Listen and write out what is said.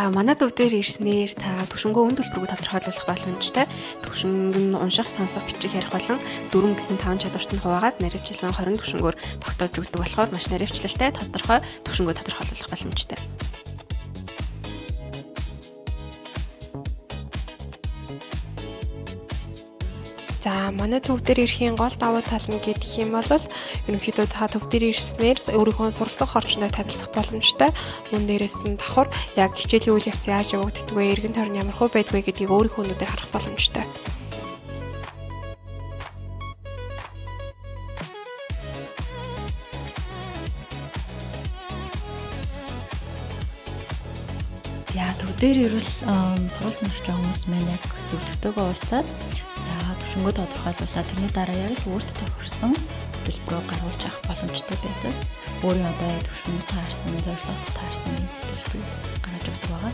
За манай төв дээр ирснээр та түвшингөө үн төлбөрийг тодорхойлох боломжтой. Түвшинг нь унших, сонсох, бичих, ярих болон дөрвөн гэсэн 5 чадварт нь хуваагаад наривчлан 20 түвшингөөр тогтоож өгдөг болохоор маш наривчлалтай тодорхой түвшингөө тодорхойлох боломжтой. За манай төв дээр ирэхийн гол давуу тал нь гэх юм бол ерөнхийдөө та төв дээр ирснээр өөрийнхөө суралцах орчиндөө танилцах боломжтой. Мөн дээрээс нь давхар яг хичээлийн үйл явц яаж явагддаг вэ, эргэн тойрон ямар хөө байдг вэ гэдгийг өөрийнхөө нүдээр харах боломжтой. За төв дээр ирвэл сурал сонирхож байгаа хүмүүс маань яг зөвлөгтэйгөө уулзаад за түвшингөө тодорхойлуулаад тэрний дараа яг л өөрт тохирсон төлбөрөө гаргуулж авах боломжтой байдаг. Өөрийн одоо түвшинд таарсан, зорилгот таарсан төлбөрийг гаргаж өгдөг байгаа.